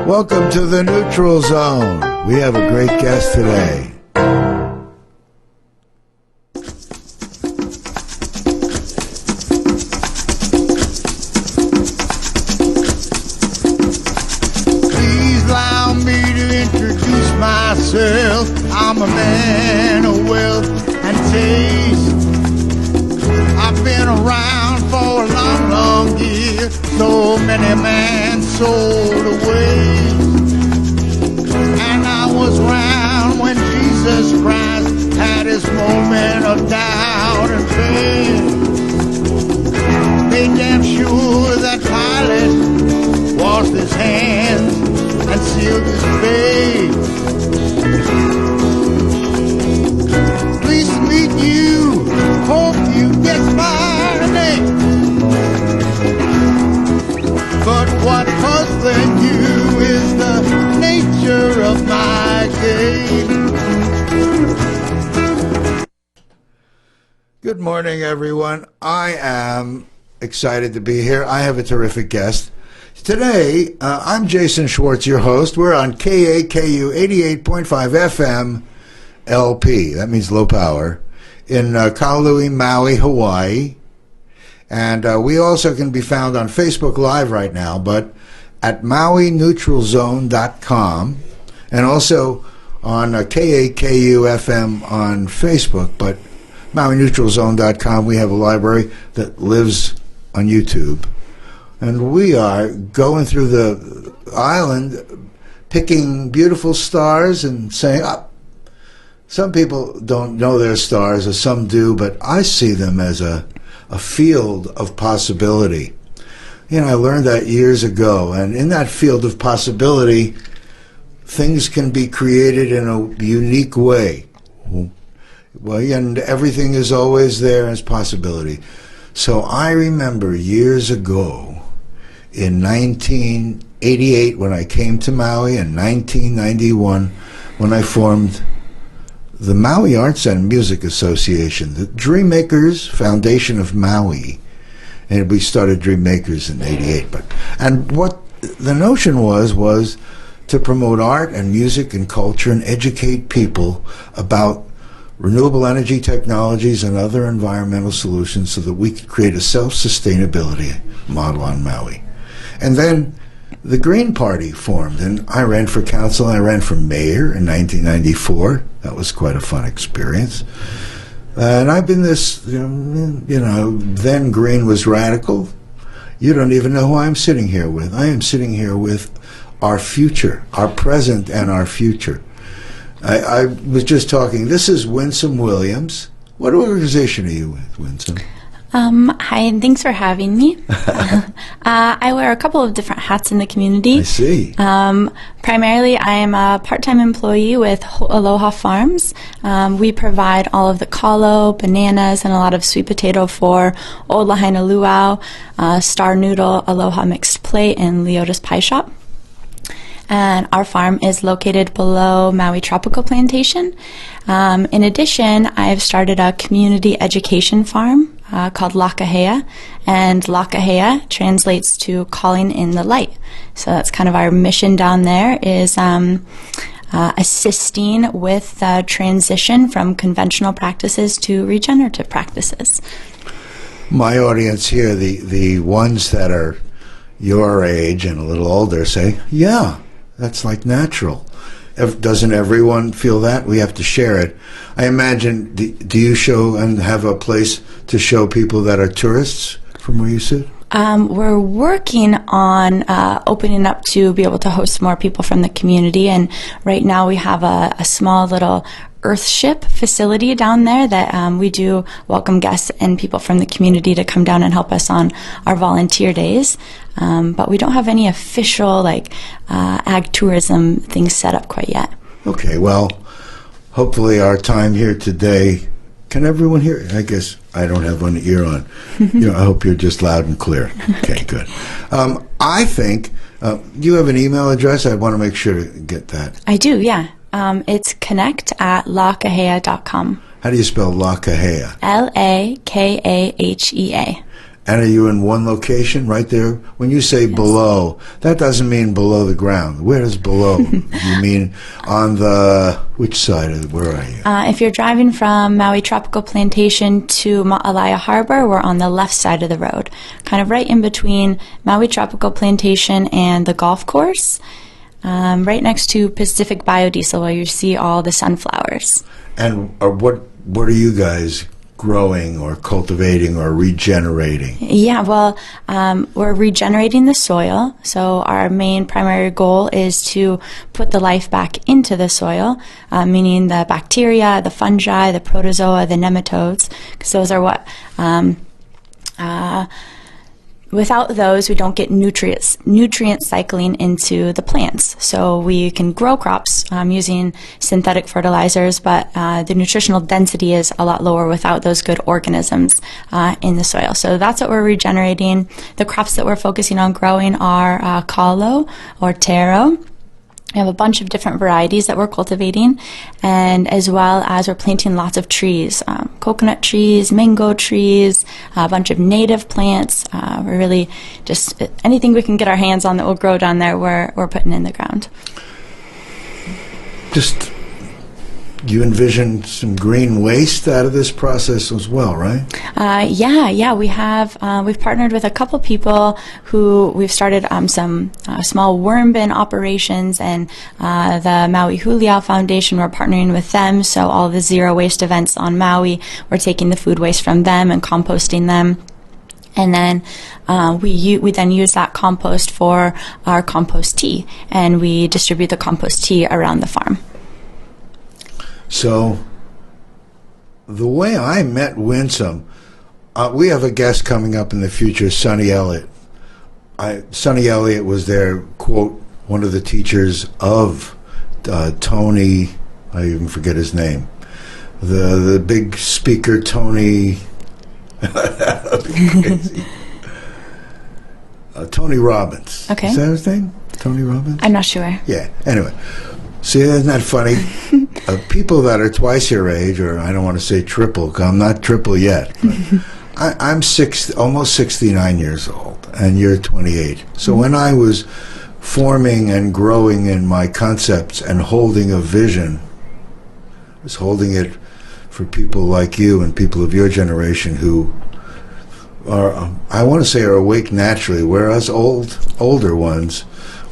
Welcome to the Neutral Zone. We have a great guest today. Please allow me to introduce myself. I'm a man of wealth and taste. I've been around for a long, long year. So many men sold away. And I was around when Jesus Christ had his moment of doubt and pain. Made damn sure that Pilate washed his hands and sealed his face. Pleased to meet you. Hope you get my name. But what puzzling you is the nature of my game. Good morning, everyone. I am excited to be here. I have a terrific guest. Today, I'm Jason Schwartz, your host. We're on KAKU 88.5 FM LP. That means low power. In Kahului, Maui, Hawaii. And we also can be found on Facebook Live right now, but at MauiNeutralZone.com, and also on KAKU FM on Facebook. But MauiNeutralZone.com, we have a library that lives on YouTube. And we are going through the island, picking beautiful stars and saying, some people don't know their stars, or some do, but I see them as a field of possibility. You know, I learned that years ago, and in that field of possibility, things can be created in a unique way. Well, and everything is always there as possibility. So I remember years ago, in 1988, when I came to Maui, and 1991, when I formed the Maui Arts and Music Association, the Dreammakers Foundation of Maui, and we started Dreammakers in '88. And what the notion was to promote art and music and culture and educate people about renewable energy technologies and other environmental solutions so that we could create a self-sustainability model on Maui. And then the Green Party formed, and I ran for council. I ran for mayor in 1994. That was quite a fun experience. And I've been this, then Green was radical. You don't even know who I'm sitting here with. I am sitting here with our future, our present and our future. I was just talking. This is Winsome Williams. What organization are you with, Winsome? Hi, and thanks for having me. I wear a couple of different hats in the community. I see. Primarily, I am a part-time employee with Aloha Farms. We provide all of the kalo, bananas, and a lot of sweet potato for Old Lahaina Luau, Star Noodle, Aloha Mixed Plate, and Leota's Pie Shop. And our farm is located below Maui Tropical Plantation. In addition, I've started a community education farm called Kahea, and Kahea translates to calling in the light. So that's kind of our mission down there, is assisting with the transition from conventional practices to regenerative practices. My audience here, the ones that are your age and a little older, say, yeah, that's like natural. Doesn't everyone feel that? We have to share it. I imagine, do you show and have a place to show people that are tourists from where you sit? We're working on opening up to be able to host more people from the community, and right now we have a small little Earthship facility down there that we do welcome guests and people from the community to come down and help us on our volunteer days. But we don't have any official ag tourism things set up quite yet. Okay, well, hopefully our time here today, can everyone hear? I guess I don't have one ear on. I hope you're just loud and clear. Okay, good. I think, you have an email address? I want to make sure to get that. I do, yeah. It's connect@lakahea.com. How do you spell Lakahea? Lakahea. And are you in one location right there? When you say below, that doesn't mean below the ground. Where is below? You mean on the, which side of, where are you? If you're driving from Maui Tropical Plantation to Ma'alaya Harbor, we're on the left side of the road, kind of right in between Maui Tropical Plantation and the golf course, right next to Pacific Biodiesel, where you see all the sunflowers. And what are you guys growing or cultivating or regenerating? Yeah, well, we're regenerating the soil. So our main primary goal is to put the life back into the soil, meaning the bacteria, the fungi, the protozoa, the nematodes, because those are what without those, we don't get nutrient cycling into the plants. So we can grow crops using synthetic fertilizers, but the nutritional density is a lot lower without those good organisms in the soil. So that's what we're regenerating. The crops that we're focusing on growing are kalo or taro. We have a bunch of different varieties that we're cultivating, and as well as we're planting lots of trees, coconut trees, mango trees, a bunch of native plants. We're really just anything we can get our hands on that will grow down there, we're putting in the ground. Just, you envision some green waste out of this process as well, right? Yeah. We have we've partnered with a couple people who we've started some small worm bin operations, and the Maui Huliau Foundation. We're partnering with them, so all the zero waste events on Maui, we're taking the food waste from them and composting them. And then we then use that compost for our compost tea, and we distribute the compost tea around the farm. So, the way I met Winsome, we have a guest coming up in the future, Sonny Elliott. Sonny Elliott was their, quote, one of the teachers of Tony, I even forget his name, the big speaker, Tony, that would be crazy. Tony Robbins. Okay. Is that his name? Tony Robbins? I'm not sure. Yeah, anyway. See, isn't that funny? People that are twice your age, or I don't want to say triple, because I'm not triple yet, but I'm almost 69 years old, and you're 28. So when I was forming and growing in my concepts and holding a vision, I was holding it for people like you and people of your generation who are, I want to say, are awake naturally, whereas older ones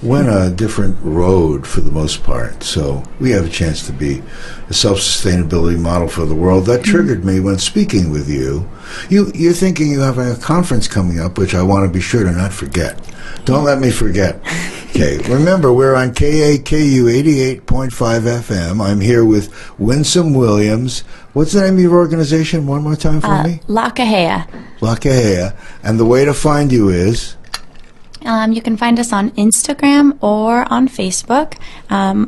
went a different road for the most part. So we have a chance to be a self-sustainability model for the world. That triggered me when speaking with you. You're thinking you have a conference coming up, which I want to be sure to not forget. Don't let me forget. Okay, remember, we're on KAKU 88.5 FM. I'm here with Winsome Williams. What's the name of your organization? One more time for me? Kahea. Kahea. And the way to find you is? You can find us on Instagram or on Facebook,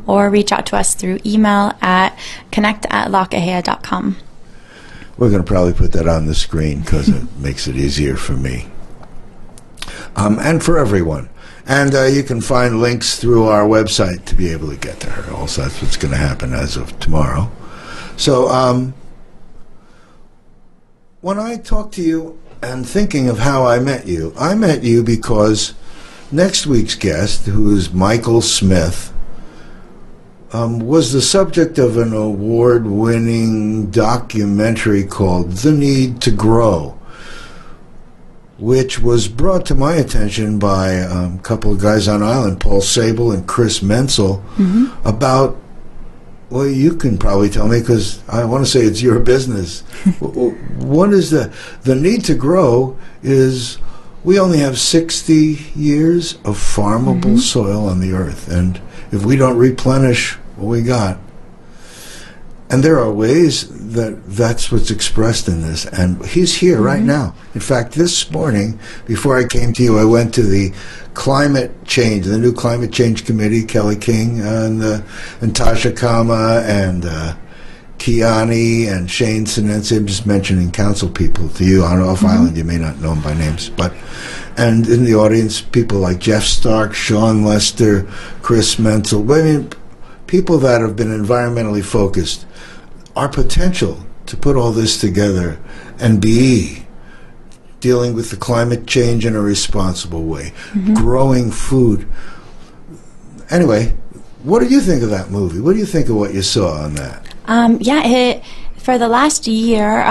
or reach out to us through email at connect@lakahea.com. We're going to probably put that on the screen because it makes it easier for me. And for everyone. And you can find links through our website to be able to get to her. Also, that's what's going to happen as of tomorrow. So, when I talk to you and thinking of how I met you because next week's guest, who is Michael Smith, was the subject of an award-winning documentary called The Need to Grow, which was brought to my attention by a couple of guys on island, Paul Sable and Chris Menzel, about, well, you can probably tell me because I want to say it's your business. What is the need to grow is we only have 60 years of farmable soil on the earth, and if we don't replenish what we got, and there are ways that's what's expressed in this, and he's here right now. In fact, this morning, before I came to you, I went to the new Climate Change Committee, Kelly King and Tasha Kama and Kiani and Shane Sinensi. I'm just mentioning council people to you on off island. You may not know them by names, and in the audience, people like Jeff Stark, Sean Lester, Chris Menzel. I mean, people that have been environmentally focused. Our potential to put all this together and be dealing with the climate change in a responsible way, growing food. Anyway, what did you think of that movie? What do you think of what you saw on that? For the last year,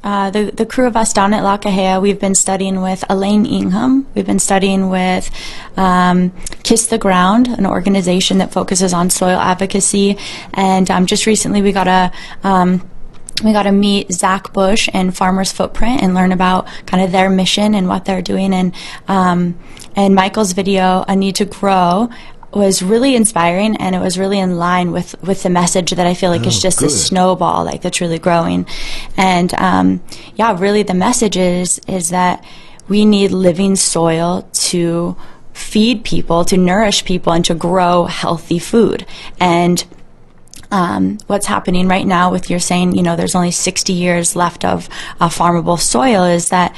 the crew of us down at La Kahea, we've been studying with Elaine Ingham. We've been studying with Kiss the Ground, an organization that focuses on soil advocacy. And just recently we got to meet Zach Bush and Farmers Footprint and learn about kind of their mission and what they're doing. And Michael's video, A Need to Grow, was really inspiring, and it was really in line with the message that I feel like is just a snowball, like, that's really growing. And really the message is that we need living soil to feed people, to nourish people, and to grow healthy food. And what's happening right now with you're saying, there's only 60 years left of farmable soil is that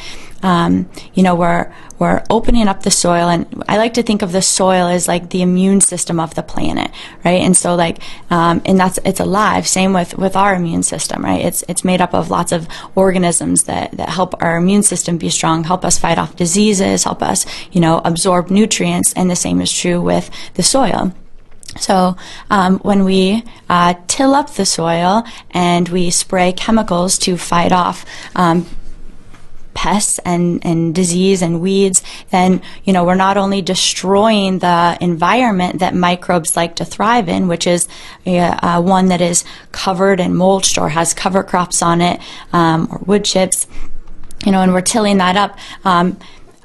we're opening up the soil, and I like to think of the soil as like the immune system of the planet, right? And so it's alive. Same with our immune system, right? It's made up of lots of organisms that help our immune system be strong, help us fight off diseases, help us, absorb nutrients, and the same is true with the soil. So when we till up the soil and we spray chemicals to fight off pests and disease and weeds, then we're not only destroying the environment that microbes like to thrive in, which is one that is covered and mulched or has cover crops on it, or wood chips, and we're tilling that up.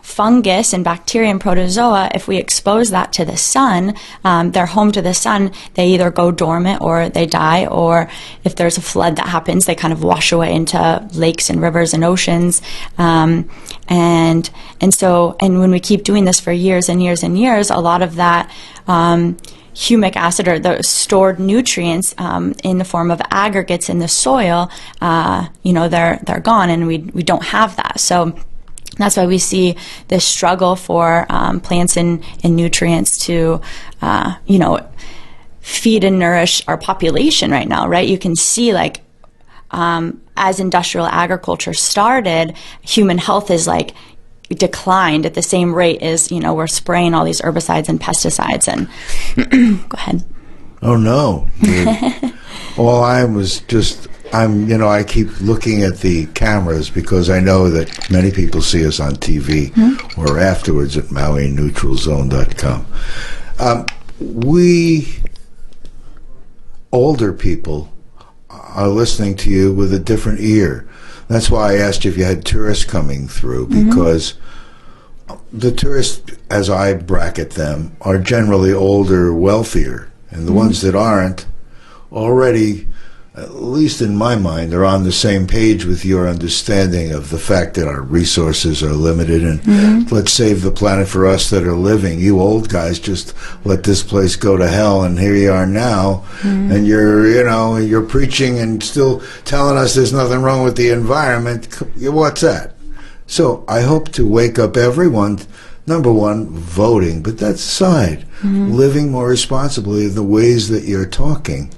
Fungus and bacteria and protozoa, if we expose that to the sun, they're home to the sun, they either go dormant or they die, or if there's a flood that happens, they kind of wash away into lakes and rivers and oceans. And when we keep doing this for years and years and years, a lot of that humic acid, or the stored nutrients in the form of aggregates in the soil, they're gone, and we don't have that. So that's why we see this struggle for plants and nutrients to, feed and nourish our population right now, right? You can see, as industrial agriculture started, human health is declined at the same rate as, we're spraying all these herbicides and pesticides. And go ahead. Oh, no. I keep looking at the cameras because I know that many people see us on TV or afterwards at MauiNeutralZone.com. We older people are listening to you with a different ear. That's why I asked you if you had tourists coming through, because the tourists, as I bracket them, are generally older, wealthier, and the ones that aren't already, at least in my mind, are on the same page with your understanding of the fact that our resources are limited, and let's save the planet for us that are living. You old guys just let this place go to hell, and here you are now, and you're preaching and still telling us there's nothing wrong with the environment. What's that? So I hope to wake up everyone. Number one, voting, but that's aside. Living more responsibly in the ways that you're talking.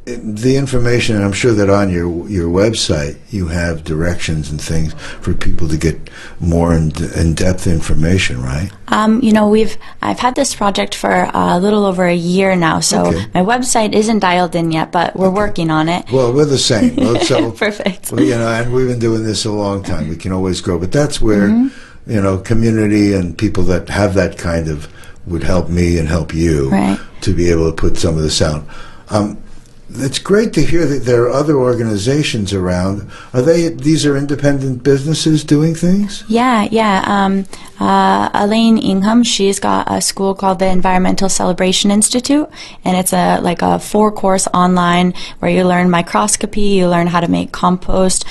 The information, and I'm sure that on your website you have directions and things for people to get more in-depth information, right? I've had this project for a little over a year now, so my website isn't dialed in yet, but we're working on it. Well, we're the same. So, perfect. Well, and we've been doing this a long time. We can always grow, but that's where community and people that have that kind of would help me and help you to be able to put some of this out. It's great to hear that there are other organizations around. These are independent businesses doing things? Yeah. Elaine Ingham, she's got a school called the Environmental Celebration Institute, and it's a 4-course online where you learn microscopy, you learn how to make compost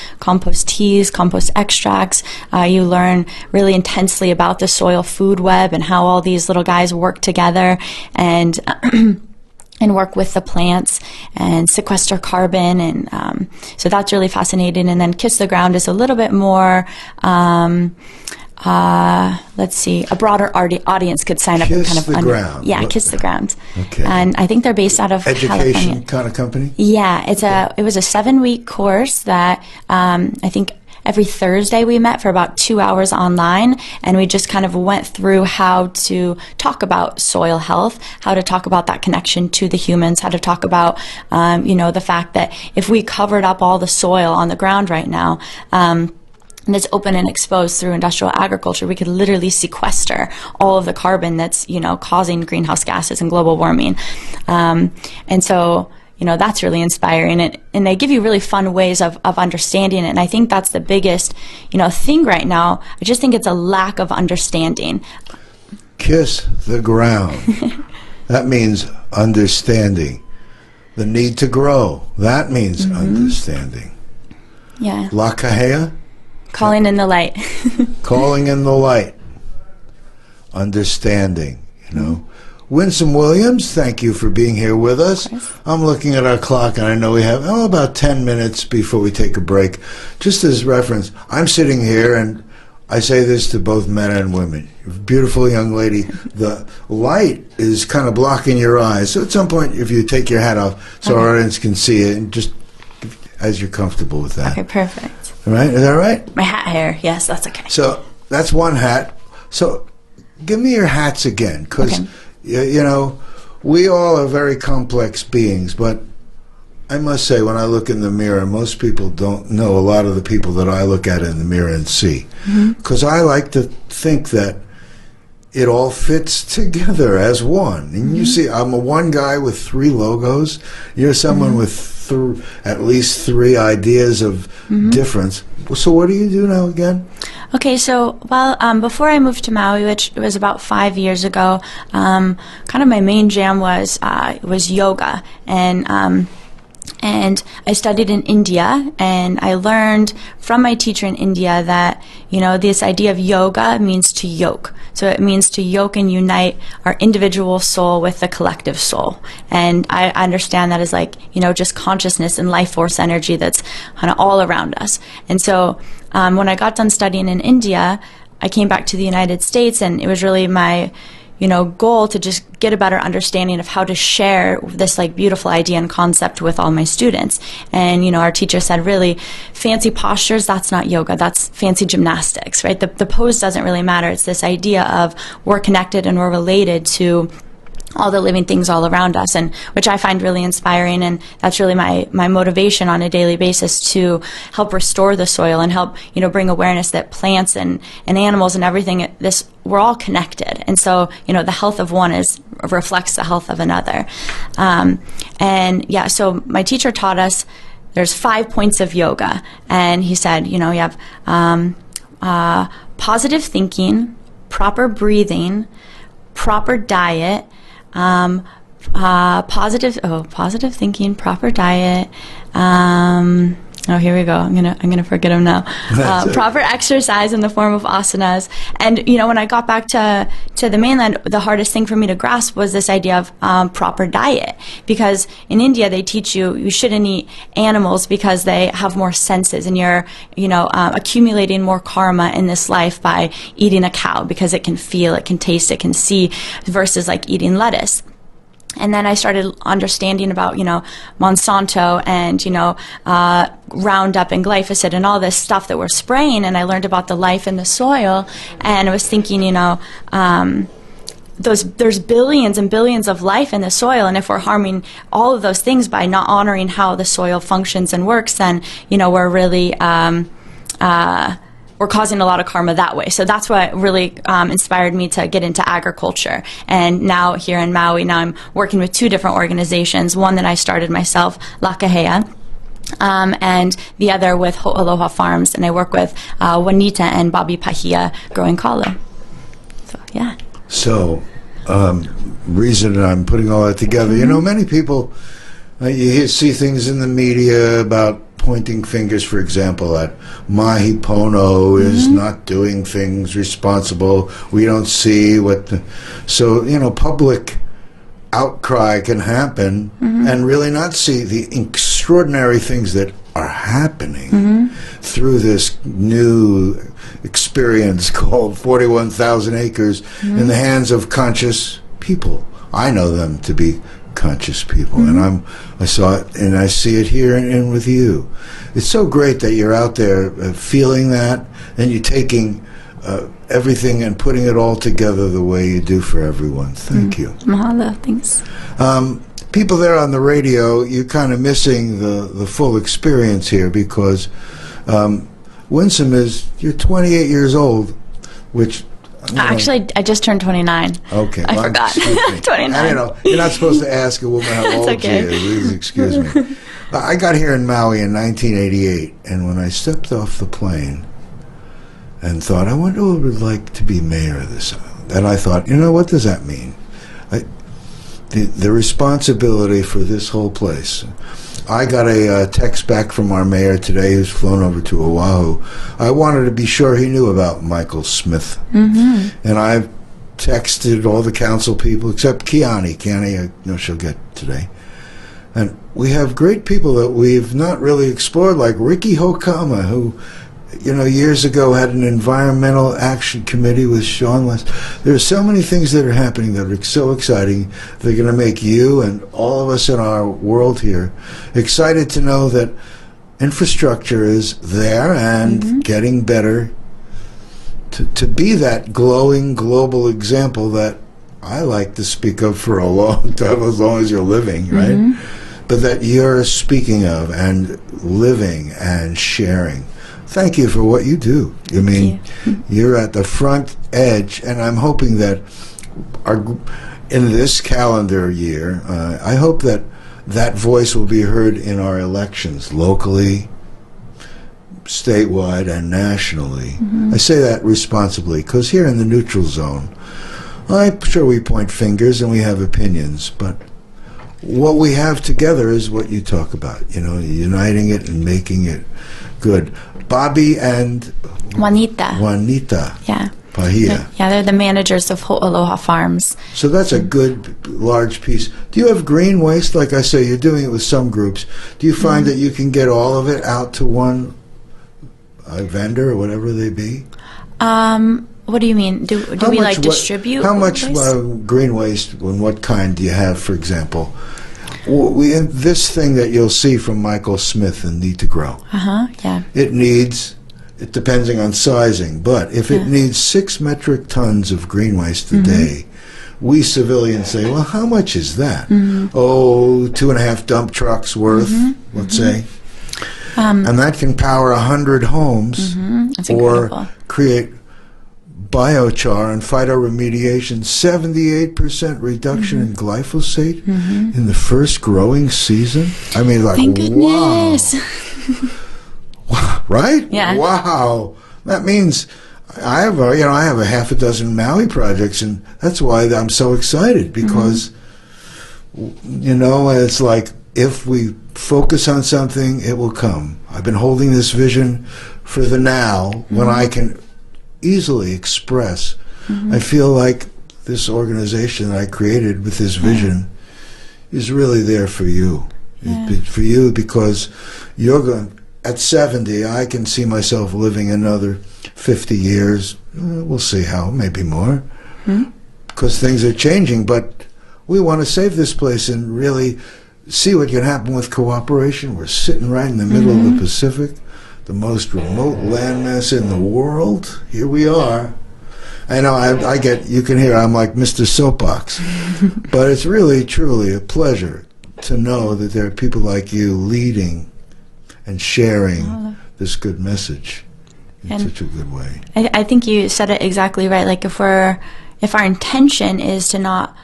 teas, compost extracts. You learn really intensely about the soil food web and how all these little guys work together and work with the plants and sequester carbon, and so that's really fascinating. And then Kiss the Ground is a little bit more, let's see, a broader audience could sign up. Kiss the Ground. Yeah, Kiss the Ground. Okay. And I think they're based out of Education California. kind of company? Yeah, it was a 7-week course that I think every Thursday we met for about 2 hours online, and we just kind of went through how to talk about soil health, how to talk about that connection to the humans, how to talk about, the fact that if we covered up all the soil on the ground right now, and it's open and exposed through industrial agriculture, we could literally sequester all of the carbon that's, causing greenhouse gases and global warming. And so, that's really inspiring. And they give you really fun ways of understanding it. And I think that's the biggest, thing right now. I just think it's a lack of understanding. Kiss the ground. That means understanding. The need to grow. That means understanding. Yeah. La Kahea? Calling in the light. Calling in the light. Understanding, Winsome Williams, thank you for being here with us. I'm looking at our clock, and I know we have about 10 minutes before we take a break. Just as reference, I'm sitting here, and I say this to both men and women. You're a beautiful young lady. The light is kind of blocking your eyes. So at some point, if you take your hat off so our audience can see it, and just as you're comfortable with that. Okay, perfect. All right? Is that right? My hat hair. Yes, that's okay. So that's one hat. So give me your hats again, because, we all are very complex beings, but I must say, when I look in the mirror, most people don't know a lot of the people that I look at in the mirror and see. Because I like to think that it all fits together as one. And you see, I'm a one guy with 3 logos. You're someone with at least 3 ideas of difference. So what do you do now again? Okay, so, before I moved to Maui, which was about 5 years ago, kind of my main jam was yoga. And I studied in India, and I learned from my teacher in India that, this idea of yoga means to yoke. So it means to yoke and unite our individual soul with the collective soul. And I understand that as just consciousness and life force energy that's kind of all around us. And so when I got done studying in India, I came back to the United States, and it was really my goal to just get a better understanding of how to share this beautiful idea and concept with all my students. And, our teacher said, really, fancy postures, that's not yoga, that's fancy gymnastics, right? The pose doesn't really matter. It's this idea of we're connected and we're related to all the living things all around us, and which I find really inspiring, and that's really my motivation on a daily basis to help restore the soil and help bring awareness that plants and animals and everything, we're all connected, and so the health of one reflects the health of another, so my teacher taught us there's 5 points of yoga, and he said you have positive thinking, proper breathing, proper diet, positive thinking, proper diet. Here we go. I'm gonna forget them now. Proper exercise in the form of asanas. And when I got back to the mainland, the hardest thing for me to grasp was this idea of proper diet, because in India they teach you shouldn't eat animals because they have more senses, and you're accumulating more karma in this life by eating a cow because it can feel, it can taste, it can see, versus eating lettuce. And then I started understanding about, Monsanto and, Roundup and glyphosate and all this stuff that we're spraying. And I learned about the life in the soil. And I was thinking, there's billions and billions of life in the soil. And if we're harming all of those things by not honoring how the soil functions and works, then, we're really we're causing a lot of karma that way. So that's what really inspired me to get into agriculture. And now here in Maui, I'm working with 2 different organizations, one that I started myself, La Kahea, and the other with Aloha Farms, and I work with Juanita and Bobby Pahia growing kalo. So, yeah. So, reason I'm putting all that together, many people, you see things in the media about pointing fingers, for example, at Mahi Pono is not doing things responsible. We don't see what public outcry can happen and really not see the extraordinary things that are happening through this new experience called 41,000 acres in the hands of conscious people. I know them to be conscious people, and I saw it, and I see it here and with you. It's so great that you're out there feeling that, and you're taking everything and putting it all together the way you do for everyone. Thank you. Mahalo, thanks. People there on the radio, you're kind of missing the full experience here, because Winsome you're 28 years old, which... Actually, I just turned 29. Okay. I forgot. 29. I don't know. You're not supposed to ask a woman how old okay. she is. Please excuse me. I got here in Maui in 1988, and when I stepped off the plane and thought, I wonder what it would like to be mayor of this island. And I thought, what does that mean? The responsibility for this whole place. I got a text back from our mayor today, who's flown over to Oahu. I wanted to be sure he knew about Michael Smith. And I texted all the council people, except Keani. Keani, I know she'll get today. And we have great people that we've not really explored, like Ricky Hokama, who, years ago had an environmental action committee with Sean West. There are so many things that are happening that are so exciting. They're going to make you and all of us in our world here excited to know that infrastructure is there and getting better to be that glowing global example that I like to speak of for a long time, as long as you're living, right? But that you're speaking of and living and sharing. Thank you for what you do. You're at the front edge, and I'm hoping that in this calendar year, I hope that voice will be heard in our elections, locally, statewide, and nationally. I say that responsibly, because here in the neutral zone, I'm sure we point fingers and we have opinions, but what we have together is what you talk about, uniting it and making it good. Bobby and Juanita. Yeah. Kahea. Yeah, they're the managers of Aloha Farms. So that's a good, large piece. Do you have green waste? Like I say, you're doing it with some groups. Do you find that you can get all of it out to one vendor or whatever they be? What do you mean? Do we distribute? How much green waste and what kind do you have, for example? This thing that you'll see from Michael Smith and Need to Grow. Yeah. It depends on sizing, but if it needs 6 metric tons of green waste a day, we civilians say, well, how much is that? 2.5 dump trucks worth, let's say. And that can power 100 homes or create biochar and phytoremediation, 78% reduction in glyphosate in the first growing season. I mean, like, thank goodness. Wow. Right? Yeah. Wow. That means I have a half a dozen Maui projects, and that's why I'm so excited, because it's like, if we focus on something, it will come. I've been holding this vision for the now, when I can easily express. I feel like this organization that I created with this vision is really there for you. For you, because you're going, at 70, I can see myself living another 50 years. We'll see how, maybe more, because things are changing, but we want to save this place and really see what can happen with cooperation. We're sitting right in the middle of the Pacific, the most remote landmass in the world. Here we are. I know you can hear I'm like Mr. Soapbox, but it's really, truly a pleasure to know that there are people like you leading and sharing this good message in such a good way. I think you said it exactly right. Like, if our intention is to not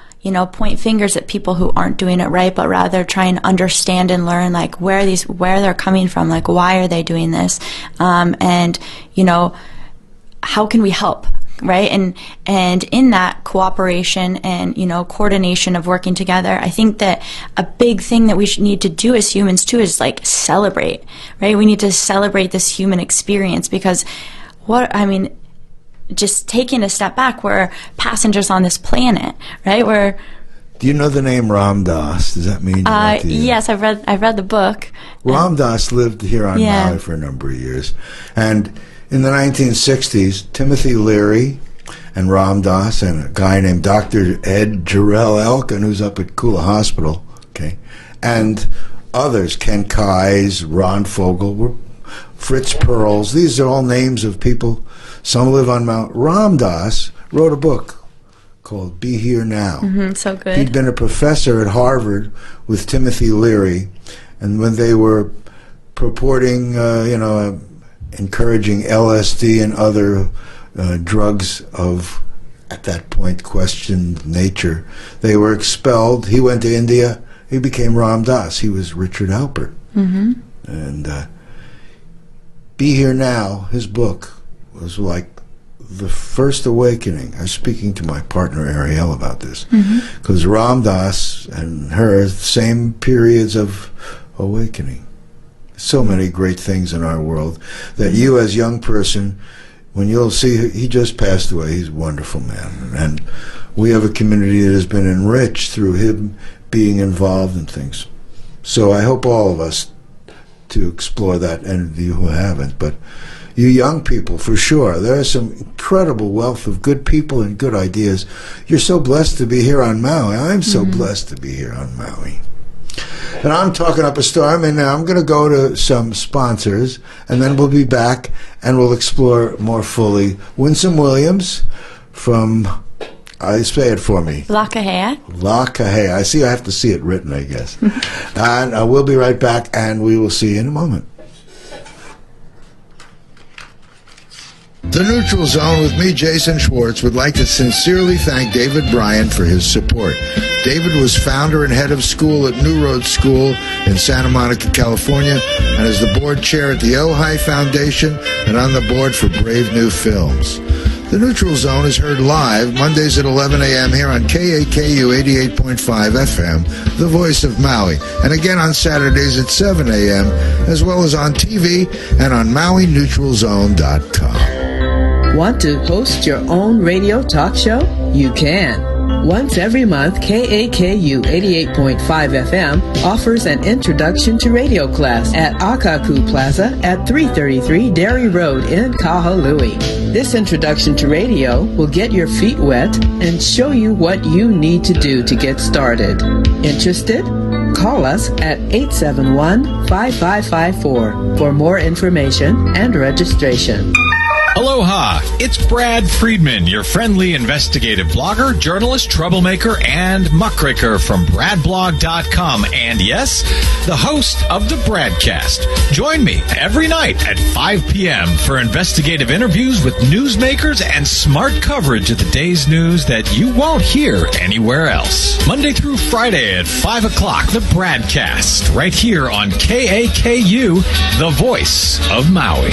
point fingers at people who aren't doing it right, but rather try and understand and learn, like, where they're coming from, like, why are they doing this, and how can we help, right? And in that cooperation and coordination of working together, I think that a big thing that we need to do as humans too is like celebrate, right? We need to celebrate this human experience, because just taking a step back, we're passengers on this planet, right? Do you know the name Ram Dass? Does that mean? Yes, I've read the book. Ram Dass lived here on Maui for a number of years, and in the 1960s, Timothy Leary and Ram Dass, and a guy named Dr. Ed Jarrell Elkin, who's up at Kula Hospital, okay, and others, Ken Kais, Ron Fogel, Fritz Perls. These are all names of people. Some live on Mount. Ram Dass wrote a book called Be Here Now. So good. He'd been a professor at Harvard with Timothy Leary, and when they were purporting, encouraging LSD and other drugs of, at that point, questioned nature, they were expelled. He went to India. He became Ram Dass. He was Richard Alpert. And Be Here Now, his book, was like the first awakening. I was speaking to my partner Ariel about this, because Ram Dass and her, same periods of awakening. So many great things in our world that you as a young person, when you'll see, he just passed away. He's a wonderful man. And we have a community that has been enriched through him being involved in things. So I hope all of us to explore that, and of you who haven't. But you young people, for sure, there is some incredible wealth of good people and good ideas. You're so blessed to be here on Maui. I'm so blessed to be here on Maui. And I'm talking up a storm, and now I'm going to go to some sponsors, and then we'll be back, and we'll explore more fully. Winsome Williams from, say it for me. La Kahea. La Kahea. I see I have to see it written, I guess. And we'll be right back, and we will see you in a moment. The Neutral Zone with me, Jason Schwartz, would like to sincerely thank David Bryan for his support. David was founder and head of school at New Road School in Santa Monica, California, and is the board chair at the Ojai Foundation and on the board for Brave New Films. The Neutral Zone is heard live Mondays at 11 a.m. here on KAKU 88.5 FM, the voice of Maui, and again on Saturdays at 7 a.m., as well as on TV and on MauiNeutralZone.com. Want to host your own radio talk show? You can. Once every month, KAKU 88.5 FM offers an introduction to radio class at Akaku Plaza at 333 Dairy Road in Kahului. This introduction to radio will get your feet wet and show you what you need to do to get started. Interested? Call us at 871-5554 for more information and registration. Aloha, it's Brad Friedman, your friendly investigative blogger, journalist, troublemaker, and muckraker from bradblog.com, and yes, the host of the Bradcast. Join me every night at 5 p.m. for investigative interviews with newsmakers and smart coverage of the day's news that you won't hear anywhere else. Monday through Friday at 5 o'clock, the Bradcast, right here on KAKU, the voice of Maui.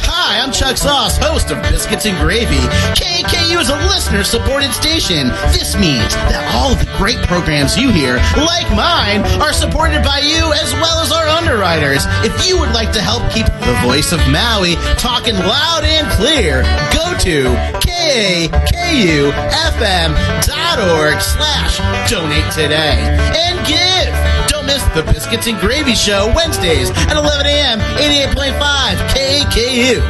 Hi, I'm Chuck Sauce, host of Biscuits and Gravy. KAKU is a listener-supported station. This means that all of the great programs you hear, like mine, are supported by you as well as our underwriters. If you would like to help keep the voice of Maui talking loud and clear, go to kakufm.org/donate today and give. Don't miss the Biscuits and Gravy Show Wednesdays at 11 a.m. 88.5 KAKU.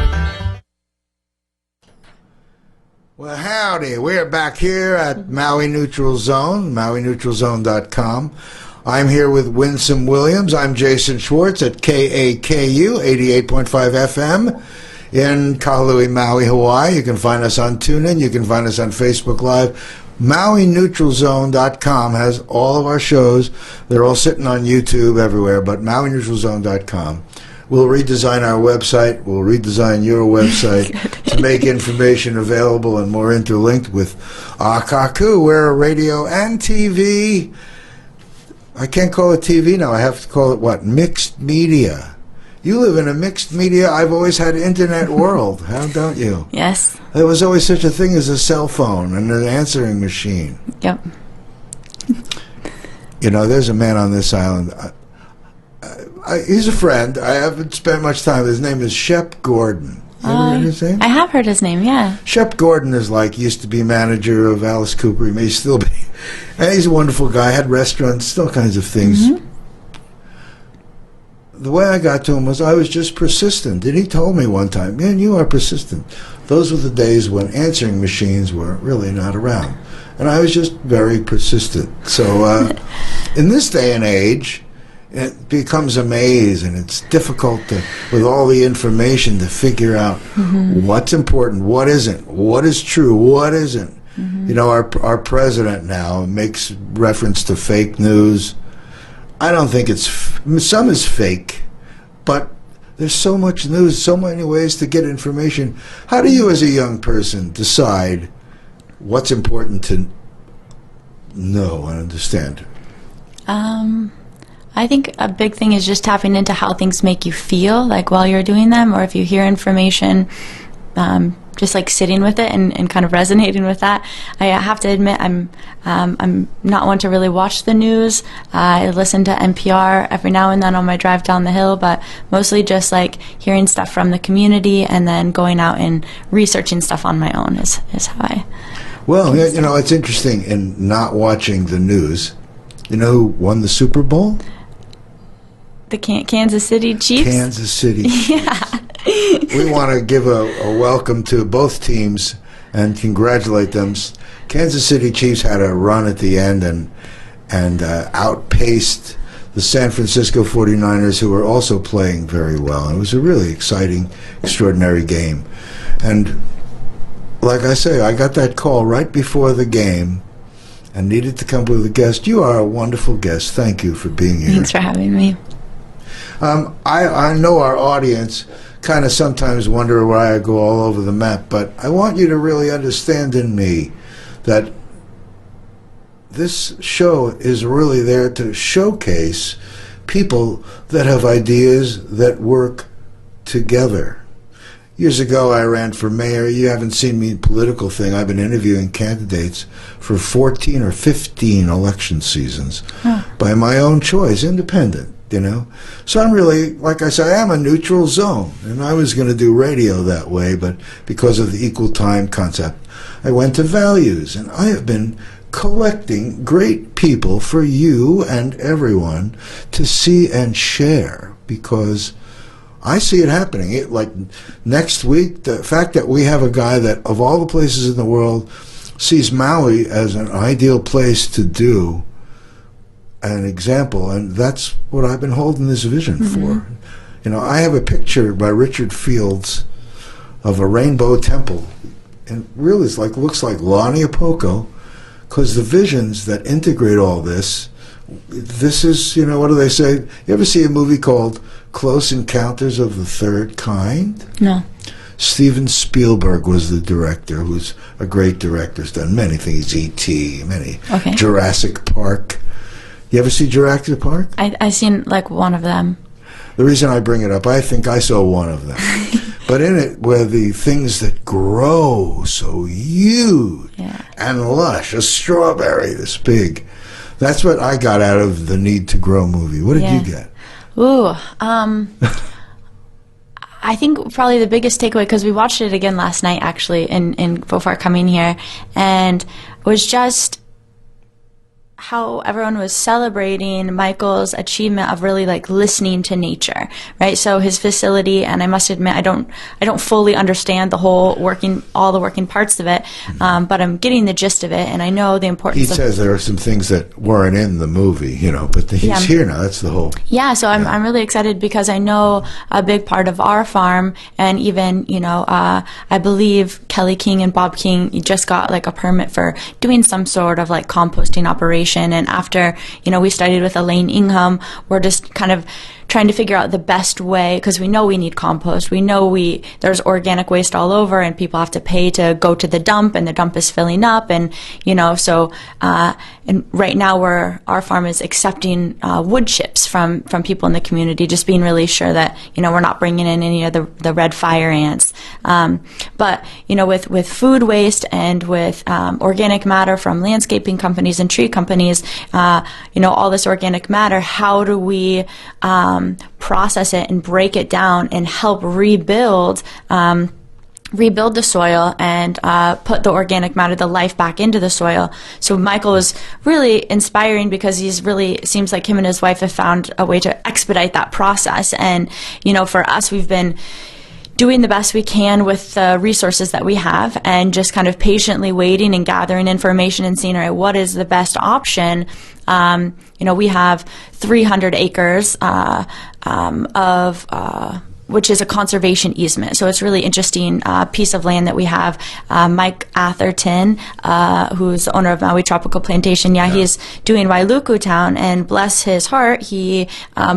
Well, howdy. We're back here at Maui Neutral Zone, MauiNeutralZone.com. I'm here with Winsome Williams. I'm Jason Schwartz at KAKU 88.5 FM in Kahului, Maui, Hawaii. You can find us on TuneIn. You can find us on Facebook Live. MauiNeutralZone.com has all of our shows. They're all sitting on YouTube everywhere, but MauiNeutralZone.com. We'll redesign our website. We'll redesign your website to make information available and more interlinked with Akaku. We're a radio and TV. I can't call it TV now. I have to call it what? Mixed media. You live in a mixed media. I've always had internet world. How don't you? Yes. There was always such a thing as a cell phone and an answering machine. Yep. You know, there's a man on this island. He's a friend. I haven't spent much time. His name is Shep Gordon. You ever heard his name? I have heard his name, yeah. Shep Gordon is used to be manager of Alice Cooper. He may still be. And he's a wonderful guy. Had restaurants, all kinds of things. the way I got to him was I was just persistent. And he told me one time, man, you are persistent. Those were the days when answering machines were really not around. And I was just very persistent. So in this day and age, it becomes a maze, and it's difficult to, with all the information, to figure out what's important, what isn't, what is true, what isn't. You know, our president now makes reference to fake news. I don't think some is fake, but there's so much news, so many ways to get information. How do you, as a young person, decide what's important to know and understand? I think a big thing is just tapping into how things make you feel, like while you're doing them, or if you hear information, just like sitting with it and kind of resonating with that. I have to admit, I'm not one to really watch the news. I listen to NPR every now and then on my drive down the hill, but mostly just like hearing stuff from the community and then going out and researching stuff on my own is how I. Well, you know, it's interesting in not watching the news. You know who won the Super Bowl? The Kansas City Chiefs? Kansas City Chiefs. Yeah. We want to give a welcome to both teams and congratulate them. Kansas City Chiefs had a run at the end and outpaced the San Francisco 49ers, who were also playing very well. It was a really exciting, extraordinary game. And like I say, I got that call right before the game and needed to come with a guest. You are a wonderful guest. Thank you for being here. Thanks for having me. I know our audience kind of sometimes wonder why I go all over the map, but I want you to really understand in me that this show is really there to showcase people that have ideas that work together. Years ago, I ran for mayor. You haven't seen me in political thing. I've been interviewing candidates for 14 or 15 election seasons by my own choice, independent. You know, so I'm really, like I say, I am a neutral zone, and I was going to do radio that way, but because of the equal time concept, I went to values, and I have been collecting great people for you and everyone to see and share, because I see it happening. Like next week, the fact that we have a guy that, of all the places in the world, sees Maui as an ideal place to do an example, and that's what I've been holding this vision for. You know, I have a picture by Richard Fields of a rainbow temple, and really it's like, looks like Laniapoco, because the visions that integrate all this is, you know, what do they say? You ever see a movie called Close Encounters of the Third Kind? No. Steven Spielberg was the director, who's a great director. He's done many things, E.T., Jurassic Park. You ever see Jurassic Park? I seen like one of them. The reason I bring it up, I think I saw one of them. But in it were the things that grow so huge and lush, a strawberry this big. That's what I got out of the Need to Grow movie. What did you get? Ooh, I think probably the biggest takeaway, because we watched it again last night actually in before coming here, and it was just how everyone was celebrating Michael's achievement of really like listening to nature, right? So his facility, and I must admit, I don't fully understand all the working parts of it, but I'm getting the gist of it, and I know the importance. He says there are some things that weren't in the movie, you know, but he's here now. That's the whole. Yeah, so I'm really excited because I know a big part of our farm, and even, you know, I believe Kelly King and Bob King just got like a permit for doing some sort of like composting operation. And after, you know, we studied with Elaine Ingham, we're just kind of trying to figure out the best way, because we know we need compost. We know there's organic waste all over, and people have to pay to go to the dump, and the dump is filling up, and, you know, so and right now our farm is accepting wood chips from people in the community, just being really sure that, you know, we're not bringing in any of the red fire ants. But, you know, with food waste and with organic matter from landscaping companies and tree companies, you know, all this organic matter, how do we process it and break it down and help rebuild rebuild the soil and put the organic matter, the life back into the soil. So Michael was really inspiring because he's really, it seems like him and his wife have found a way to expedite that process. And, you know, for us, we've been doing the best we can with the resources that we have and just kind of patiently waiting and gathering information and seeing, all right, what is the best option? You know, we have 300 acres which is a conservation easement. So it's a really interesting piece of land that we have. Mike Atherton, who's the owner of Maui Tropical Plantation, he's doing Wailuku Town, and bless his heart, he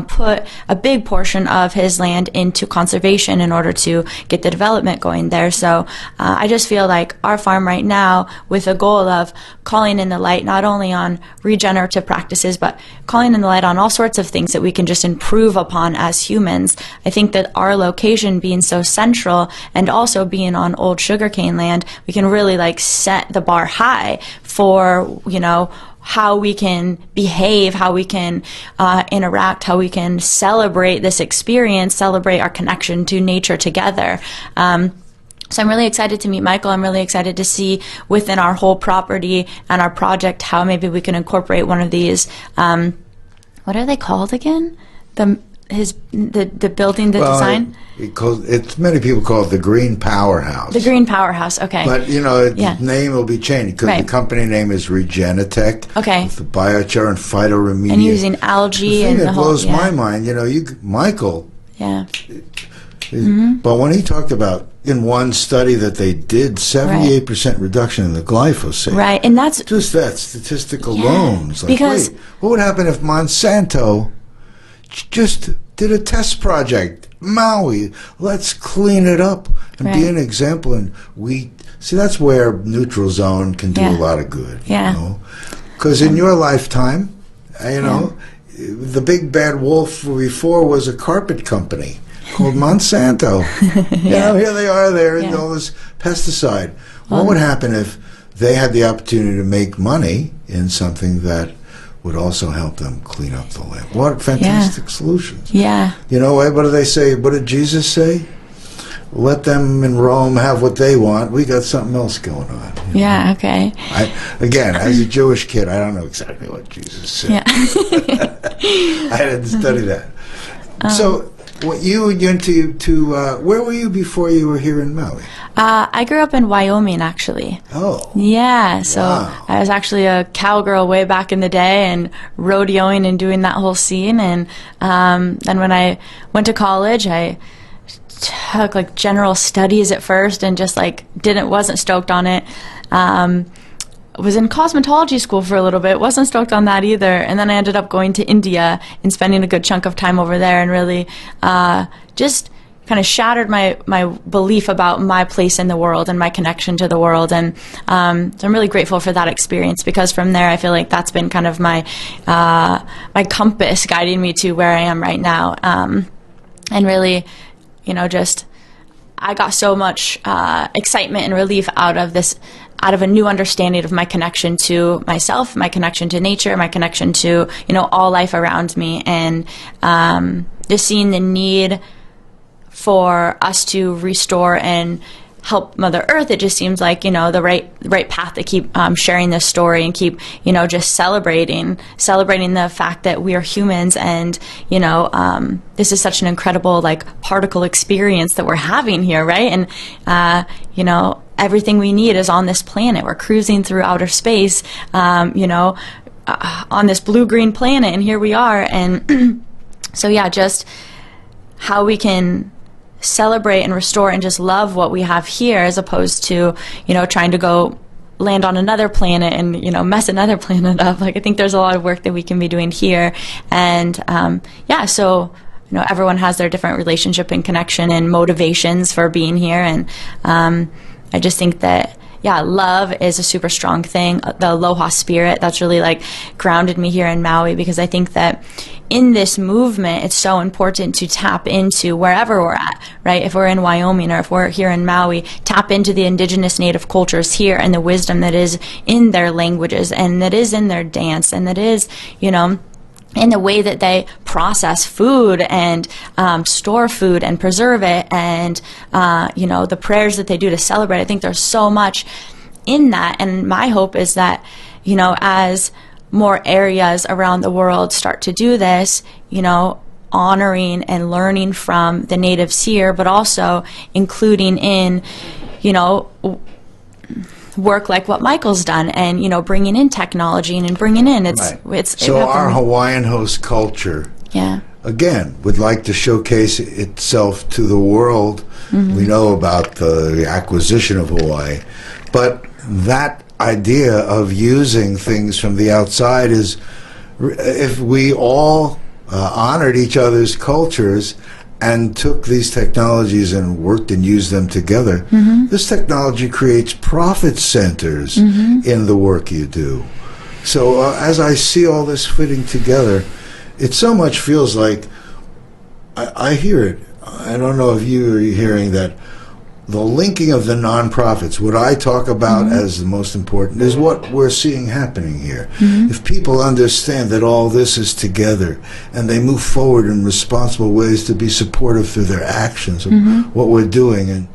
put a big portion of his land into conservation in order to get the development going there. So I just feel like our farm right now, with a goal of calling in the light not only on regenerative practices, but calling in the light on all sorts of things that we can just improve upon as humans. I think that our location being so central and also being on old sugarcane land, we can really like set the bar high for, you know, how we can behave, how we can interact, how we can celebrate this experience, celebrate our connection to nature together. So I'm really excited to meet Michael. I'm really excited to see within our whole property and our project how maybe we can incorporate one of these. What are they called again? The building, design? It's many people call it the Green Powerhouse. The Green Powerhouse, okay. But, you know, the name will be changed because the company name is Regenitech. Okay. With the biochar and phytoremediation. And using algae and the whole... blows my mind, you know, Michael... Yeah. But when he talked about in one study that they did 78% reduction in the glyphosate. Right, and that's... Just that statistic alone. It's like, because... wait, what would happen if Monsanto just did a test project? Maui, let's clean it up and be an example. And that's where Neutral Zone can do a lot of good. Yeah. You know? Because in your lifetime, you know, the big bad wolf before was a carpet company called Monsanto. You know, here they are there in all this pesticide. What would happen if they had the opportunity to make money in something that would also help them clean up the land? What fantastic solutions. Yeah. You know, what do they say? What did Jesus say? Let them in Rome have what they want. We got something else going on. Yeah, okay. Again, as a Jewish kid, I don't know exactly what Jesus said. Yeah. I didn't study that. So, what you went to where were you before you were here in Maui? I grew up in Wyoming, actually. Oh. Yeah, so I was actually a cowgirl way back in the day and rodeoing and doing that whole scene. And then when I went to college, I took like general studies at first and just like wasn't stoked on it. Was in cosmetology school for a little bit, wasn't stoked on that either, and then I ended up going to India and spending a good chunk of time over there and really just kind of shattered my belief about my place in the world and my connection to the world. And so I'm really grateful for that experience, because from there I feel like that's been kind of my compass guiding me to where I am right now. And really, you know, just I got so much excitement and relief out of a new understanding of my connection to myself, my connection to nature, my connection to, you know, all life around me, and just seeing the need for us to restore and help Mother Earth. It just seems like, you know, the right path to keep sharing this story and keep, you know, just celebrating the fact that we are humans, and, you know, this is such an incredible like particle experience that we're having here, right? And you know, everything we need is on this planet. We're cruising through outer space, you know, on this blue-green planet, and here we are. And so yeah, just how we can celebrate and restore and just love what we have here, as opposed to, you know, trying to go land on another planet and, you know, mess another planet up. Like, I think there's a lot of work that we can be doing here. And yeah, so, you know, everyone has their different relationship and connection and motivations for being here. And I just think that, yeah, love is a super strong thing. The aloha spirit, that's really like grounded me here in Maui, because I think that in this movement, it's so important to tap into wherever we're at, right? If we're in Wyoming or if we're here in Maui, tap into the indigenous native cultures here and the wisdom that is in their languages and that is in their dance and that is, you know, in the way that they process food and store food and preserve it, and the prayers that they do to celebrate. I think there's so much in that, and my hope is that as more areas around the world start to do this, honoring and learning from the natives here, but also including in work like what Michael's done, and bringing in technology and bringing in our Hawaiian host culture, again, would like to showcase itself to the world. We know about the acquisition of Hawaii, but that idea of using things from the outside is, if we all honored each other's cultures and took these technologies and worked and used them together, this technology creates profit centers in the work you do. So as I see all this fitting together, it so much feels like, I hear it. I don't know if you are hearing that. The linking of the nonprofits, what I talk about as the most important, is what we're seeing happening here. If people understand that all this is together and they move forward in responsible ways to be supportive through their actions of what we're doing, and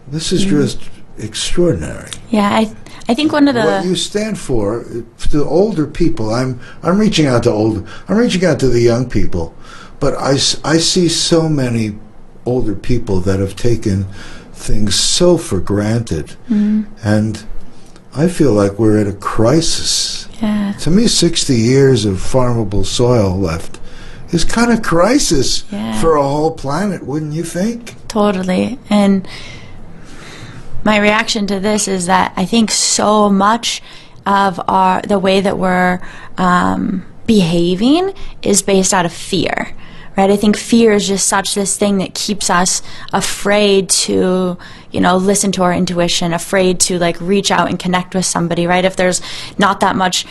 this is just extraordinary. Yeah, I think one of the... What you stand for, to older people, I'm reaching out to the young people, but I see so many older people that have taken things so for granted, and I feel like we're at a crisis. To me, 60 years of farmable soil left is kind of crisis for a whole planet, wouldn't you think? Totally. And my reaction to this is that I think so much of the way that we're behaving is based out of fear. Right? I think fear is just such this thing that keeps us afraid to, listen to our intuition, afraid to reach out and connect with somebody, right? If there's not that much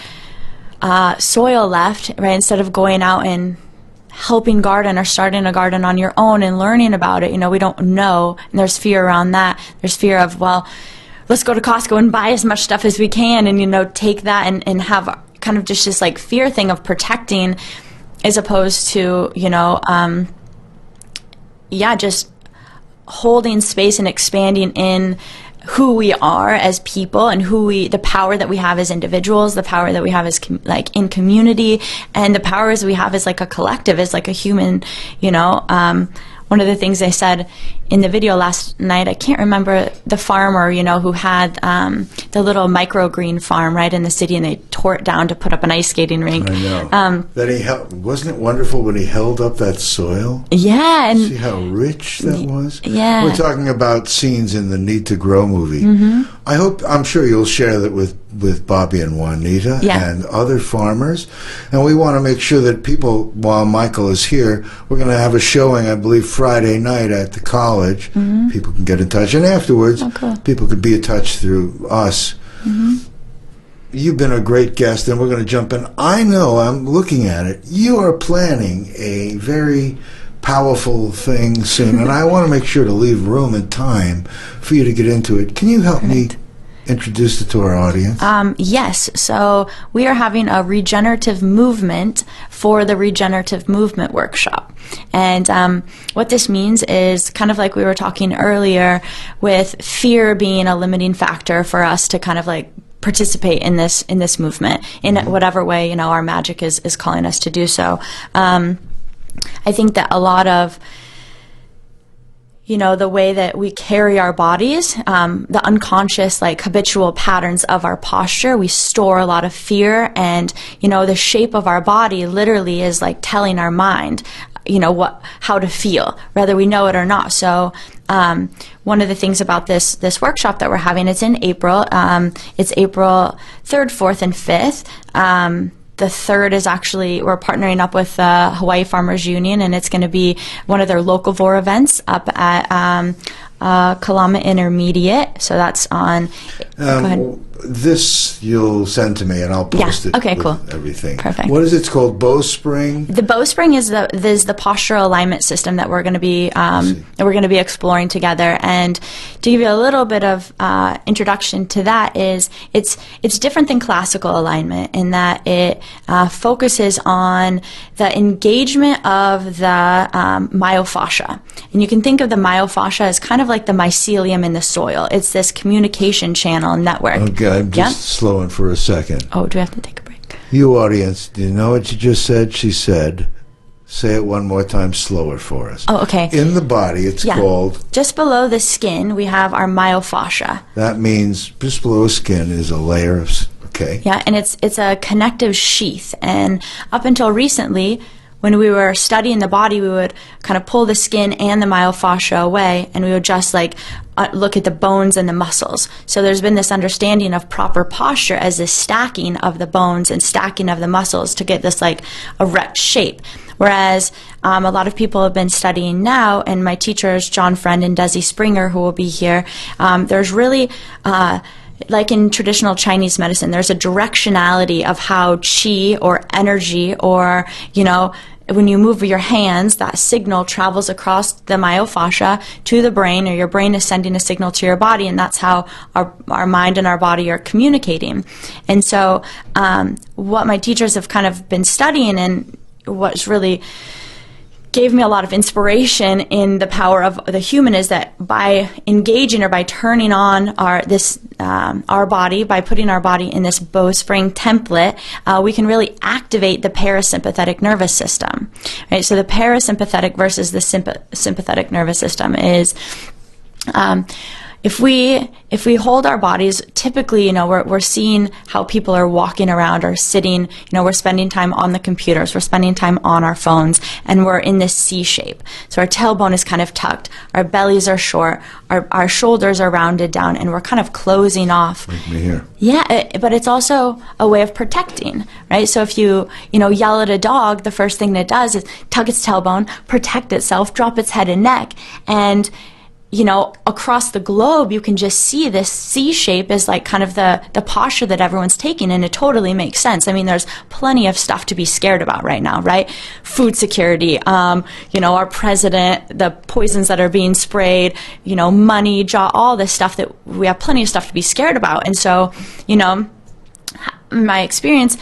soil left, right? Instead of going out and helping garden or starting a garden on your own and learning about it, we don't know, and there's fear around that. There's fear of, let's go to Costco and buy as much stuff as we can, and take that and have kind of just this fear thing of protecting, as opposed to, just holding space and expanding in who we are as people, and the power that we have as individuals, the power that we have as in community, and the powers we have as a collective, as a human, One of the things they said in the video last night, I can't remember the farmer, who had the little microgreen farm right in the city, and they tore it down to put up an ice skating rink. I know. Wasn't it wonderful when he held up that soil? Yeah. And see how rich that was? Yeah. We're talking about scenes in the Need to Grow movie. I'm sure you'll share that with Bobby and Juanita and other farmers. And we want to make sure that people, while Michael is here, we're going to have a showing, I believe, Friday night at the college. People can get in touch. And afterwards, people could be in touch through us. You've been a great guest, and we're going to jump in. I know, I'm looking at it, you are planning a very powerful thing soon, and I want to make sure to leave room and time for you to get into it. Can you help me introduce it to our audience? Yes. So we are having a regenerative movement for the Regenerative Movement Workshop. And what this means is kind of like we were talking earlier, with fear being a limiting factor for us to kind of participate in this movement in whatever way our magic is calling us to do so. I think that a lot of the way that we carry our bodies, the unconscious, habitual patterns of our posture, we store a lot of fear, and, the shape of our body literally is telling our mind, how to feel, whether we know it or not. So, one of the things about this workshop that we're having, it's in April. It's April 3rd, 4th, and 5th. The 3rd is actually, we're partnering up with the Hawaii Farmers Union, and it's going to be one of their locavore events up at Kalama Intermediate. So that's on... go ahead. This you'll send to me, and I'll post it. Okay, cool. Everything. Perfect. What is it? It's called Bowspring? The Bowspring is the postural alignment system that we're going to be exploring together. And to give you a little bit of introduction to that is it's different than classical alignment in that it focuses on the engagement of the myofascia. And you can think of the myofascia as kind of like the mycelium in the soil. It's this communication channel network. Okay, I'm just slowing for a second. Oh, do we have to take a break? You audience, do you know what you just said? She said, say it one more time slower for us. Oh, okay. In the body, it's called... Just below the skin, we have our myofascia. That means just below skin is a layer of... Okay. Yeah, and it's a connective sheath. And up until recently, when we were studying the body, we would kind of pull the skin and the myofascia away, and we would just look at the bones and the muscles. So there's been this understanding of proper posture as this stacking of the bones and stacking of the muscles to get this erect shape. Whereas a lot of people have been studying now, and my teachers, John Friend and Desi Springer, who will be here, there's really... like in traditional Chinese medicine, there's a directionality of how qi or energy or, when you move your hands, that signal travels across the myofascia to the brain, or your brain is sending a signal to your body, and that's how our mind and our body are communicating. And so what my teachers have kind of been studying, and what's really gave me a lot of inspiration in the power of the human, is that by engaging or by turning on our body, by putting our body in this bowspring template, we can really activate the parasympathetic nervous system. Right? So the parasympathetic versus the sympathetic nervous system is if we hold our bodies, typically, we're seeing how people are walking around or sitting, we're spending time on the computers, we're spending time on our phones, and we're in this C shape. So our tailbone is kind of tucked, our bellies are short, our shoulders are rounded down, and we're kind of closing off. Like me here. Yeah, but it's also a way of protecting, right? So if you yell at a dog, the first thing that it does is tug its tailbone, protect itself, drop its head and neck, and across the globe, you can just see this C shape is kind of the posture that everyone's taking, and it totally makes sense. I mean, there's plenty of stuff to be scared about right now, right? Food security, our president, the poisons that are being sprayed, money, all this stuff that we have plenty of stuff to be scared about. And so, in my experience,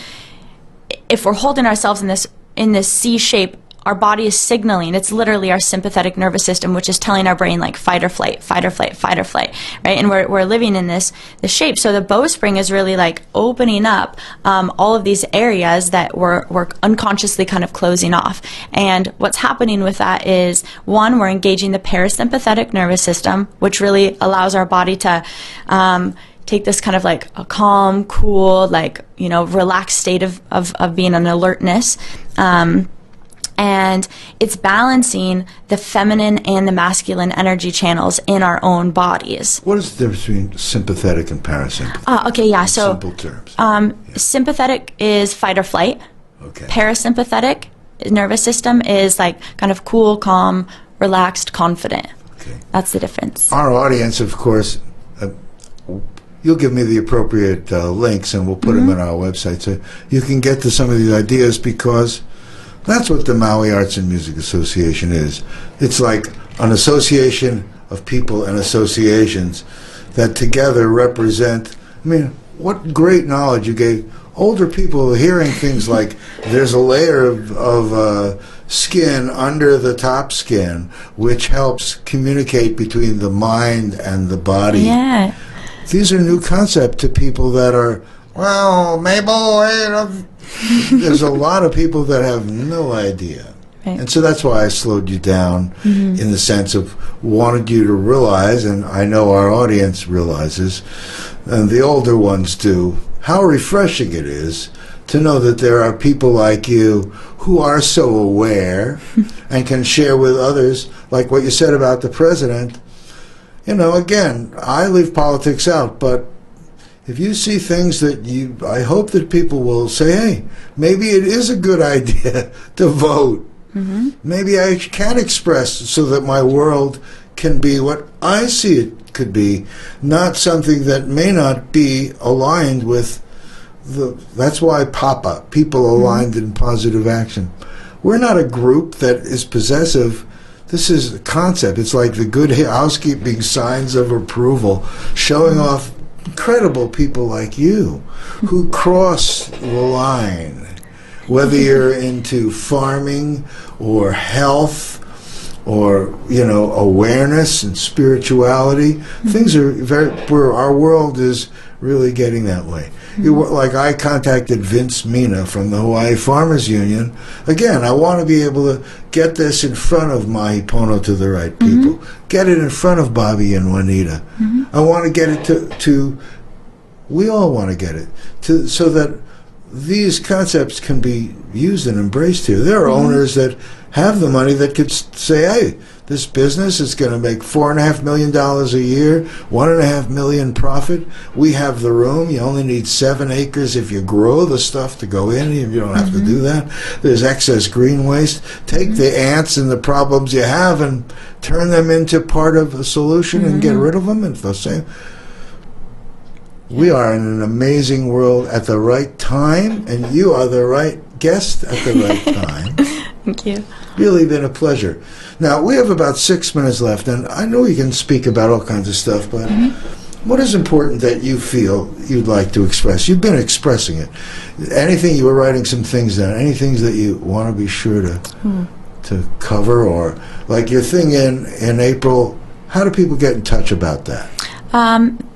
if we're holding ourselves in this C shape, our body is signaling. It's literally our sympathetic nervous system, which is telling our brain fight or flight, fight or flight, fight or flight, right? And we're living in this shape. So the bowspring is really opening up all of these areas that we're unconsciously kind of closing off. And what's happening with that is, one, we're engaging the parasympathetic nervous system, which really allows our body to take this kind of a calm, cool, relaxed state of being an alertness. And it's balancing the feminine and the masculine energy channels in our own bodies. What is the difference between sympathetic and parasympathetic? Okay, yeah. So simple terms. Sympathetic is fight or flight. Okay. Parasympathetic nervous system is kind of cool, calm, relaxed, confident. Okay. That's the difference. Our audience, of course, you'll give me the appropriate links, and we'll put them on our website, so you can get to some of these ideas, because that's what the Maui Arts and Music Association is. It's like an association of people and associations that together represent, what great knowledge you gave. Older people hearing things like there's a layer of skin under the top skin, which helps communicate between the mind and the body. Yeah. These are new concepts to people that are, there's a lot of people that have no idea. Right. And so that's why I slowed you down in the sense of wanted you to realize, and I know our audience realizes, and the older ones do, how refreshing it is to know that there are people like you who are so aware and can share with others, like what you said about the president. Again, I leave politics out, but if you see things that I hope that people will say, hey, maybe it is a good idea to vote. Maybe I can express so that my world can be what I see it could be, not something that may not be aligned with that's why people aligned in positive action. We're not a group that is possessive this is a concept. It's like the good housekeeping signs of approval, showing off incredible people like you who cross the line, whether you're into farming or health or, awareness and spirituality. Things are where our world is really getting that way. Like I contacted Vince Mina from the Hawaii Farmers Union. Again, I want to be able to get this in front of Mahi Pono to the right people. Get it in front of Bobby and Juanita. I want to get it to we all want to get it so that these concepts can be used and embraced here. There are owners that have the money that could say, hey, this business is going to make $4.5 million a year, $1.5 million profit. We have the room. You only need 7 acres if you grow the stuff to go in. You don't have to do that. There's excess green waste. Take the ants and the problems you have and turn them into part of a solution and get rid of them. And they'll say, we are in an amazing world at the right time, and you are the right guest at the right time. Thank you. Really been a pleasure. Now, we have about 6 minutes left, and I know you can speak about all kinds of stuff, but what is important that you feel you'd like to express? You've been expressing it. Anything, you were writing some things down, any things that you want to be sure to cover, or like your thing in April, how do people get in touch about that?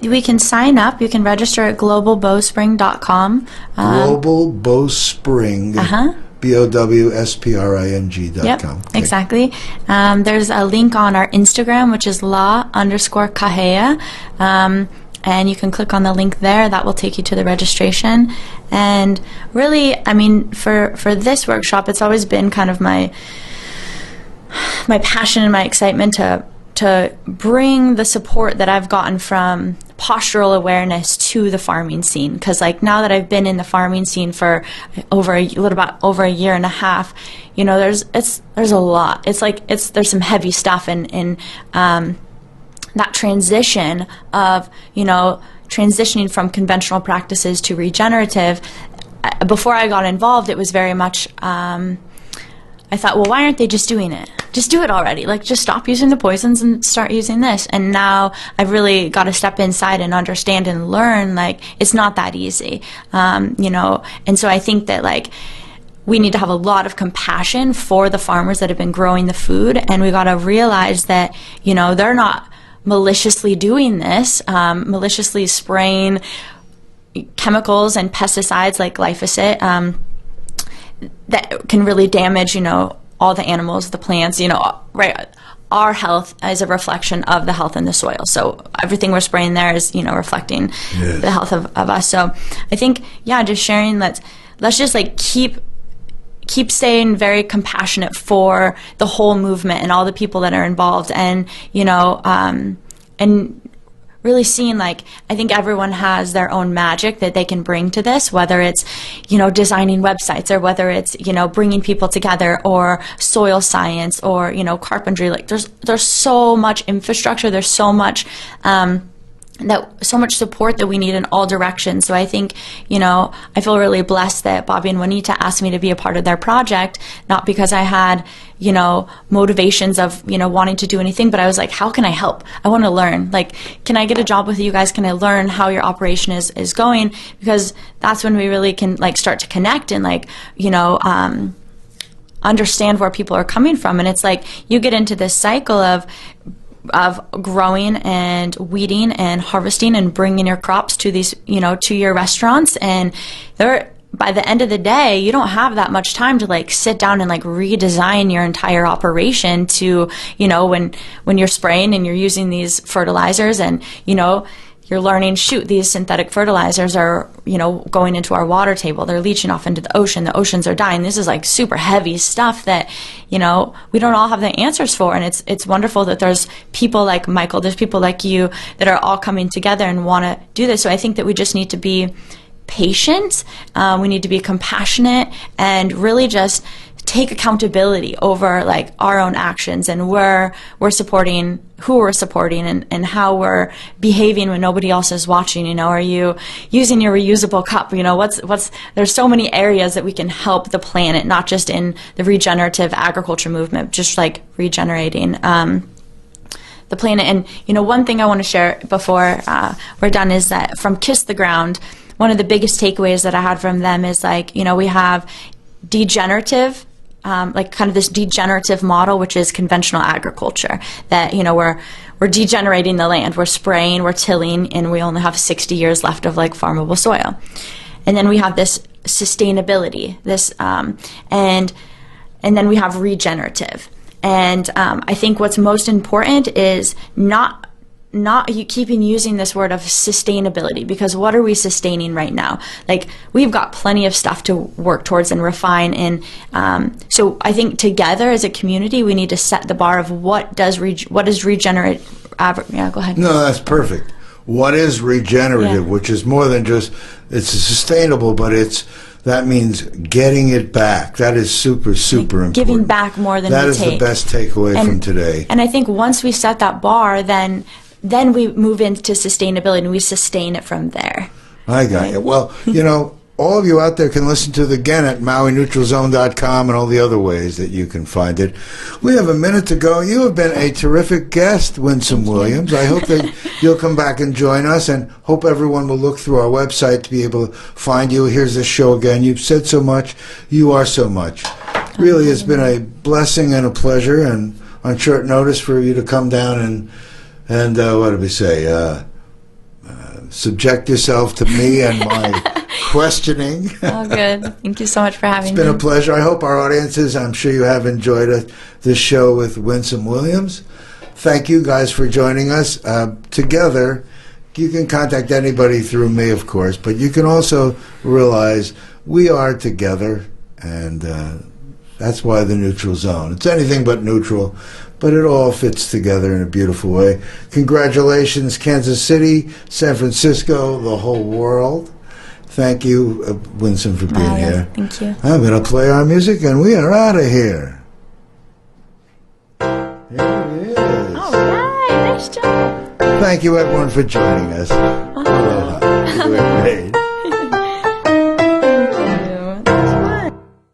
We can sign up. You can register at globalbowspring.com. Global Bowspring. BOWSPRING.com. Yep, Okay. exactly. There's a link on our Instagram, which is la_Kahea. And you can click on the link there. That will take you to the registration. And really, I mean, for this workshop, it's always been kind of my passion and my excitement to bring the support that I've gotten from postural awareness to the farming scene. Because like now that I've been in the farming scene for over a year and a half, there's a lot. There's some heavy stuff in that transition of transitioning from conventional practices to regenerative. Before I got involved, it was very much I thought, well, why aren't they just doing it? Just do it already. Like, just stop using the poisons and start using this. And now I've really got to step inside and understand and learn, like, it's not that easy, And so I think that, like, we need to have a lot of compassion for the farmers that have been growing the food. And we got to realize that, they're not maliciously doing this, maliciously spraying chemicals and pesticides like glyphosate, that can really damage, all the animals, the plants, right? Our health is a reflection of the health in the soil. So everything we're spraying there is, reflecting the health of us. So I think, just sharing, let's just like keep staying very compassionate for the whole movement and all the people that are involved, and, and really seeing, like, I think everyone has their own magic that they can bring to this, whether it's, designing websites, or whether it's, bringing people together, or soil science, or, carpentry. Like, there's so much infrastructure, there's so much so much support that we need in all directions. So I think, I feel really blessed that Bobby and Juanita asked me to be a part of their project, not because I had, motivations of, wanting to do anything, but I was like, how can I help? I want to learn. Like, can I get a job with you guys? Can I learn how your operation is going? Because that's when we really can, like, start to connect and, like, understand where people are coming from. And it's like, you get into this cycle of growing and weeding and harvesting and bringing your crops to these, to your restaurants. And by the end of the day, you don't have that much time to, like, sit down and, like, redesign your entire operation to, when you're spraying and you're using these fertilizers, and, you're learning, these synthetic fertilizers are, going into our water table. They're leaching off into the ocean. The oceans are dying. This is, like, super heavy stuff that, we don't all have the answers for. And it's wonderful that there's people like Michael, there's people like you that are all coming together and want to do this. So I think that we just need to be patient. We need to be compassionate and really just take accountability over, like, our own actions, and we're supporting who we're supporting and how we're behaving when nobody else is watching. You know, are you using your reusable cup? You know, there's so many areas that we can help the planet, not just in the regenerative agriculture movement, just like regenerating the planet. And, you know, one thing I want to share before we're done is that from Kiss the Ground, one of the biggest takeaways that I had from them is, like, you know, we have degenerative, like kind of this degenerative model, which is conventional agriculture, that, you know, we're degenerating the land, we're spraying, we're tilling, and we only have 60 years left of like farmable soil. And then we have this sustainability, this, and then we have regenerative. And I think what's most important is not you keeping using this word of sustainability, because what are we sustaining right now? Like, we've got plenty of stuff to work towards and refine. And so I think together as a community, we need to set the bar of what is regenerate. Yeah, go ahead. No, that's perfect. What is regenerative, which is more than just, it's sustainable, but that means getting it back. That is super, super important. Giving back more than we take. That is the best takeaway from today. And I think once we set that bar, then we move into sustainability and we sustain it from there. I got you. Well, you know, all of you out there can listen to it again at MauiNeutralZone.com and all the other ways that you can find it. We have a minute to go. You have been a terrific guest, Winsome Williams. I hope that you'll come back and join us, and hope everyone will look through our website to be able to find you. Here's the show again. You've said so much. You are so much. Really, it's been a blessing and a pleasure, and on short notice for you to come down and what did we say? Subject yourself to me and my questioning. Oh, good. Thank you so much for having me. It's been a pleasure. I hope our audiences, I'm sure you have enjoyed this show with Winsome Williams. Thank you guys for joining us. Together, you can contact anybody through me, of course, but you can also realize we are together, and that's why the Neutral Zone. It's anything but neutral, but it all fits together in a beautiful way. Congratulations, Kansas City, San Francisco, the whole world. Thank you, Winsome, for being here. Thank you. I'm going to play our music, and we are out of here. Here it is. All right. Nice job. Thank you, everyone, for joining us. Aloha. Great.